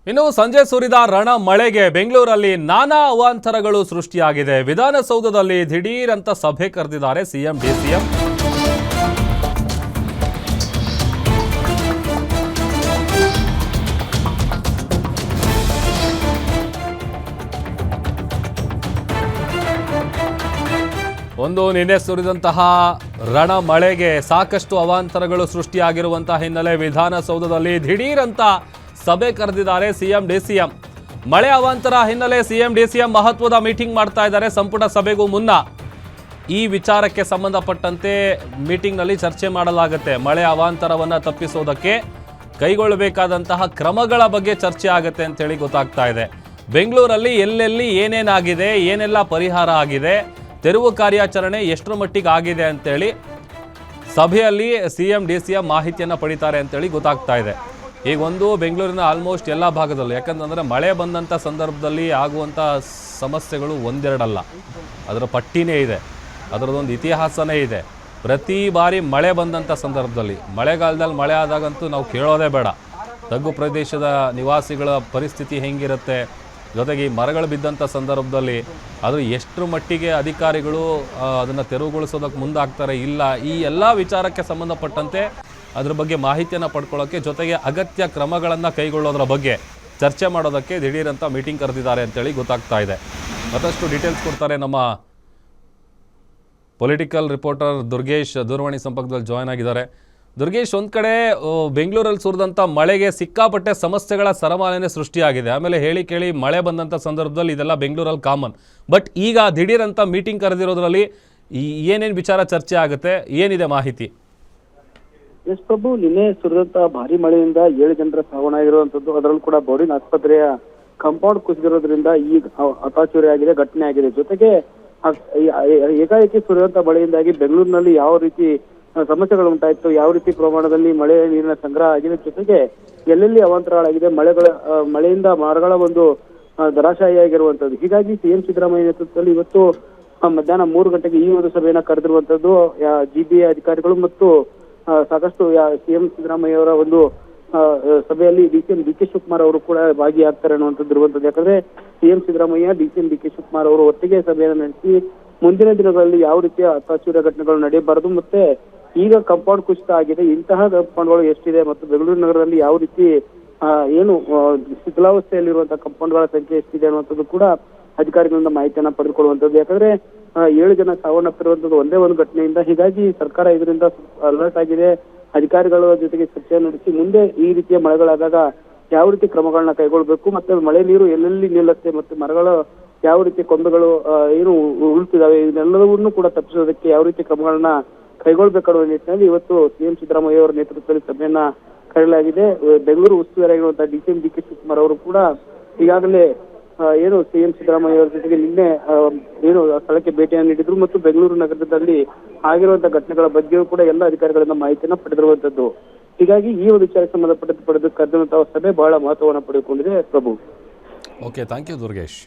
ಇನ್ನು ಸಂಜೆ ಸುರಿದ ರಣ ಮಳೆಗೆ ಬೆಂಗಳೂರಲ್ಲಿ ನಾನಾ ಅವಾಂತರಗಳು ಸೃಷ್ಟಿಯಾಗಿದೆ. ವಿಧಾನಸೌಧದಲ್ಲಿ ದಿಢೀರ್ ಅಂತ ಸಭೆ ಕರೆದಿದ್ದಾರೆ ಸಿಎಂ ಡಿಸಿಎಂ. ನಿನ್ನೆ ಸುರಿದಂತಹ ರಣ ಮಳೆಗೆ ಸಾಕಷ್ಟು ಅವಾಂತರಗಳು ಸೃಷ್ಟಿಯಾಗಿರುವಂತಹ ಹಿನ್ನೆಲೆ ವಿಧಾನಸೌಧದಲ್ಲಿ ದಿಢೀರ್ ಅಂತ ಸಭೆ ಕರೆದಿದ್ದಾರೆ ಸಿಎಂ ಡಿಸಿಎಂ. ಮಳೆ ಅವಾಂತರ ಹಿನ್ನೆಲೆ ಸಿಎಂ ಡಿಸಿಎಂ ಮಹತ್ವದ ಮೀಟಿಂಗ್ ಮಾಡ್ತಾ ಇದ್ದಾರೆ. ಸಂಪುಟ ಸಭೆಗೂ ಮುನ್ನ ಈ ವಿಚಾರಕ್ಕೆ ಸಂಬಂಧಪಟ್ಟಂತೆ ಮೀಟಿಂಗ್ನಲ್ಲಿ ಚರ್ಚೆ ಮಾಡಲಾಗುತ್ತೆ. ಮಳೆ ಅವಾಂತರವನ್ನು ತಪ್ಪಿಸೋದಕ್ಕೆ ಕೈಗೊಳ್ಳಬೇಕಾದಂತಹ ಕ್ರಮಗಳ ಬಗ್ಗೆ ಚರ್ಚೆ ಆಗುತ್ತೆ ಅಂತೇಳಿ ಗೊತ್ತಾಗ್ತಾ ಇದೆ. ಬೆಂಗಳೂರಲ್ಲಿ ಎಲ್ಲೆಲ್ಲಿ ಏನೇನಾಗಿದೆ, ಏನೆಲ್ಲ ಪರಿಹಾರ ಆಗಿದೆ, ತೆರವು ಕಾರ್ಯಾಚರಣೆ ಎಷ್ಟರ ಮಟ್ಟಿಗೆ ಆಗಿದೆ ಅಂತೇಳಿ ಸಭೆಯಲ್ಲಿ ಸಿಎಂ ಡಿಸಿಎಂ ಮಾಹಿತಿಯನ್ನು ಪಡಿತಾರೆ ಅಂತೇಳಿ ಗೊತ್ತಾಗ್ತಾ ಇದೆ. ಈಗ ಬೆಂಗಳೂರಿನ ಆಲ್ಮೋಸ್ಟ್ ಎಲ್ಲ ಭಾಗದಲ್ಲೂ, ಯಾಕಂತಂದರೆ ಮಳೆ ಬಂದಂಥ ಸಂದರ್ಭದಲ್ಲಿ ಆಗುವಂಥ ಸಮಸ್ಯೆಗಳು ಒಂದೆರಡಲ್ಲ, ಅದರ ಪಟ್ಟಿನೇ ಇದೆ, ಅದರದೊಂದು ಇತಿಹಾಸನೇ ಇದೆ. ಪ್ರತಿ ಬಾರಿ ಮಳೆ ಬಂದಂಥ ಸಂದರ್ಭದಲ್ಲಿ, ಮಳೆಗಾಲದಲ್ಲಿ ಮಳೆ ಆದಾಗಂತೂ ನಾವು ಕೇಳೋದೇ ಬೇಡ. ತಗ್ಗು ಪ್ರದೇಶದ ನಿವಾಸಿಗಳ ಪರಿಸ್ಥಿತಿ ಹೆಂಗಿರುತ್ತೆ, ಜೊತೆಗೆ ಈ ಮರಗಳು ಬಿದ್ದಂಥ ಸಂದರ್ಭದಲ್ಲಿ ಅದು ಎಷ್ಟರ ಮಟ್ಟಿಗೆ ಅಧಿಕಾರಿಗಳು ಅದನ್ನು ತೆರವುಗೊಳಿಸೋದಕ್ಕೆ ಮುಂದಾಗ್ತಾರೆ ಇಲ್ಲ, ಈ ಎಲ್ಲ ವಿಚಾರಕ್ಕೆ ಸಂಬಂಧಪಟ್ಟಂತೆ ಅದ್ರ ಬಗ್ಗೆ ಮಾಹಿತಿಯನ್ನು ಪಡ್ಕೊಳ್ಳೋಕ್ಕೆ, ಜೊತೆಗೆ ಅಗತ್ಯ ಕ್ರಮಗಳನ್ನು ಕೈಗೊಳ್ಳೋದ್ರ ಬಗ್ಗೆ ಚರ್ಚೆ ಮಾಡೋದಕ್ಕೆ ದಿಢೀರಂತ ಮೀಟಿಂಗ್ ಕರೆದಿದ್ದಾರೆ ಅಂತೇಳಿ ಗೊತ್ತಾಗ್ತಾ ಇದೆ. ಮತ್ತಷ್ಟು ಡೀಟೇಲ್ಸ್ ಕೊಡ್ತಾರೆ ನಮ್ಮ ಪೊಲಿಟಿಕಲ್ ರಿಪೋರ್ಟರ್ ದುರ್ಗೇಶ್ ದೂರವಾಣಿ ಸಂಪರ್ಕದಲ್ಲಿ ಜಾಯ್ನ್ ಆಗಿದ್ದಾರೆ. ದುರ್ಗೇಶ್, ಒಂದು ಕಡೆ ಬೆಂಗಳೂರಲ್ಲಿ ಸುರಿದಂಥ ಮಳೆಗೆ ಸಿಕ್ಕಾಪಟ್ಟೆ ಸಮಸ್ಯೆಗಳ ಸರಮಾಲೆನೇ ಸೃಷ್ಟಿಯಾಗಿದೆ. ಆಮೇಲೆ ಹೇಳಿ ಕೇಳಿ ಮಳೆ ಬಂದಂಥ ಸಂದರ್ಭದಲ್ಲಿ ಇದೆಲ್ಲ ಬೆಂಗಳೂರಲ್ಲಿ ಕಾಮನ್. ಬಟ್ ಈಗ ದಿಢೀರಂತ ಮೀಟಿಂಗ್ ಕರೆದಿರೋದ್ರಲ್ಲಿ ಏನೇನು ವಿಚಾರ ಚರ್ಚೆ ಆಗುತ್ತೆ, ಏನಿದೆ ಮಾಹಿತಿ? ಎಸ್ ಪ್ರಭು, ನಿನ್ನೆ ಸುರಿದಂತ ಭಾರಿ ಮಳೆಯಿಂದ 7 ಜನರ ಸಾವನ್ನಾಗಿರುವಂತದ್ದು, ಅದರಲ್ಲೂ ಕೂಡ ಬೋರಿನ್ ಆಸ್ಪತ್ರೆಯ ಕಾಂಪೌಂಡ್ ಕುಸಿದಿರೋದ್ರಿಂದ ಈಗ ಅತಾಚುರಿ ಆಗಿದೆ, ಘಟನೆ ಆಗಿದೆ. ಜೊತೆಗೆ ಏಕಾಏಕಿ ಸುರಿದಂತ ಮಳೆಯಿಂದಾಗಿ ಬೆಂಗಳೂರಿನಲ್ಲಿ ಯಾವ ರೀತಿ ಸಮಸ್ಯೆಗಳು ಉಂಟಾಯಿತು, ಯಾವ ರೀತಿ ಪ್ರಮಾಣದಲ್ಲಿ ಮಳೆ ನೀರಿನ ಸಂಗ್ರಹ ಆಗಿದೆ, ಜೊತೆಗೆ ಎಲ್ಲೆಲ್ಲಿ ಅವಾಂತರಗಳಾಗಿದೆ, ಮಳೆಯಿಂದ ಮರಗಳ ಒಂದು ಧರಾಶಾಹಿಯಾಗಿರುವಂತದ್ದು. ಹೀಗಾಗಿ ಸಿಎಂ ಸಿದ್ದರಾಮಯ್ಯ ನೇತೃತ್ವದಲ್ಲಿ ಇವತ್ತು ಮಧ್ಯಾಹ್ನ 3 ಗಂಟೆಗೆ ಈ ಒಂದು ಸಭೆಯನ್ನ ಕರೆದಿರುವಂತದ್ದು. ಜಿಬಿಎ ಅಧಿಕಾರಿಗಳು ಮತ್ತು ಸಾಕಷ್ಟು ಸಿಎಂ ಸಿದ್ದರಾಮಯ್ಯ ಅವರ ಒಂದು ಸಭೆಯಲ್ಲಿ ಡಿಸಿಎಂ ಡಿ.ಕೆ. ಶಿವಕುಮಾರ್ ಅವರು ಕೂಡ ಭಾಗಿಯಾಗ್ತಾರೆ ಅನ್ನುವಂಥದ್ದು ಇರುವಂತದ್ದು. ಯಾಕಂದ್ರೆ ಸಿಎಂ ಸಿದ್ದರಾಮಯ್ಯ, ಡಿಸಿಎಂ ಡಿ.ಕೆ. ಶಿವಕುಮಾರ್ ಅವರು ಒಟ್ಟಿಗೆ ಸಭೆಯನ್ನು ನಡೆಸಿ ಮುಂದಿನ ದಿನಗಳಲ್ಲಿ ಯಾವ ರೀತಿಯ ಅತಾಚುರ್ಯ ಘಟನೆಗಳು ನಡೆಯಬಾರದು, ಮತ್ತೆ ಈಗ ಕಾಂಪೌಂಡ್ ಕುಸಿತ ಆಗಿದೆ, ಇಂತಹ ಕಾಂಪೌಂಡ್ಗಳು ಎಷ್ಟಿದೆ ಮತ್ತು ಬೆಂಗಳೂರು ನಗರದಲ್ಲಿ ಯಾವ ರೀತಿ ಏನು ಶಿಥಿಲಾವಸ್ಥೆಯಲ್ಲಿರುವಂತಹ ಕಾಂಪೌಂಡ್ಗಳ ಸಂಖ್ಯೆ ಎಷ್ಟಿದೆ ಅನ್ನುವಂಥದ್ದು ಕೂಡ ಅಧಿಕಾರಿಗಳಿಂದ ಮಾಹಿತಿಯನ್ನ ಪಡೆದುಕೊಳ್ಳುವಂಥದ್ದು. ಯಾಕಂದ್ರೆ 7 ಜನ ಸಾವನ್ನಪ್ಪಿರುವಂತದ್ದು ಒಂದೇ ಒಂದು ಘಟನೆಯಿಂದ. ಹೀಗಾಗಿ ಸರ್ಕಾರ ಇದರಿಂದ ಅಲರ್ಟ್ ಆಗಿದೆ. ಅಧಿಕಾರಿಗಳ ಜೊತೆಗೆ ಚರ್ಚೆ ನಡೆಸಿ ಮುಂದೆ ಈ ರೀತಿಯ ಮಳೆಗಳಾದಾಗ ಯಾವ ರೀತಿ ಕ್ರಮಗಳನ್ನ ಕೈಗೊಳ್ಳಬೇಕು, ಮತ್ತೆ ಮಳೆ ನೀರು ಎಲ್ಲೆಲ್ಲಿ ನಿಲ್ಲುತ್ತೆ, ಮತ್ತೆ ಮರಗಳ ಯಾವ ರೀತಿ ಕೊಂಬೆಗಳು ಏನು ಉಳುತ್ತಿದ್ದಾವೆ, ಇದೆಲ್ಲವನ್ನೂ ಕೂಡ ತಪ್ಪಿಸೋದಕ್ಕೆ ಯಾವ ರೀತಿ ಕ್ರಮಗಳನ್ನ ಕೈಗೊಳ್ಬೇಕನ್ನುವ ನಿಟ್ಟಿನಲ್ಲಿ ಇವತ್ತು ಸಿಎಂ ಸಿದ್ದರಾಮಯ್ಯ ಅವರ ನೇತೃತ್ವದಲ್ಲಿ ಸಭೆಯನ್ನ ಕರೆಯಲಾಗಿದೆ. ಬೆಂಗಳೂರು ಉಸ್ತುವಾರಿಯಾಗಿರುವಂತಹ ಡಿಸಿಎಂ ಡಿ.ಕೆ. ಶಿವಕುಮಾರ್ ಅವರು ಕೂಡ ಈಗಾಗಲೇ ಏನು ಸಿಎಂ ಸಿದ್ದರಾಮಯ್ಯ ಅವರ ಜೊತೆಗೆ ನಿನ್ನೆ ಏನು ಸ್ಥಳಕ್ಕೆ ಭೇಟಿಯನ್ನು ನೀಡಿದ್ರು ಮತ್ತು ಬೆಂಗಳೂರು ನಗರದಲ್ಲಿ ಆಗಿರುವಂತಹ ಘಟನೆಗಳ ಬಗ್ಗೆಯೂ ಕೂಡ ಎಲ್ಲ ಅಧಿಕಾರಿಗಳಿಂದ ಮಾಹಿತಿಯನ್ನು ಪಡೆದಿರುವಂತದ್ದು. ಹೀಗಾಗಿ ಈ ಒಂದು ವಿಚಾರಕ್ಕೆ ಸಂಬಂಧಪಟ್ಟಂತೆ ಕರೆದಂತಹ ಸಭೆ ಬಹಳ ಮಹತ್ವವನ್ನು ಪಡೆದುಕೊಂಡಿದೆ Prabhu. Okay, thank you Durgesh.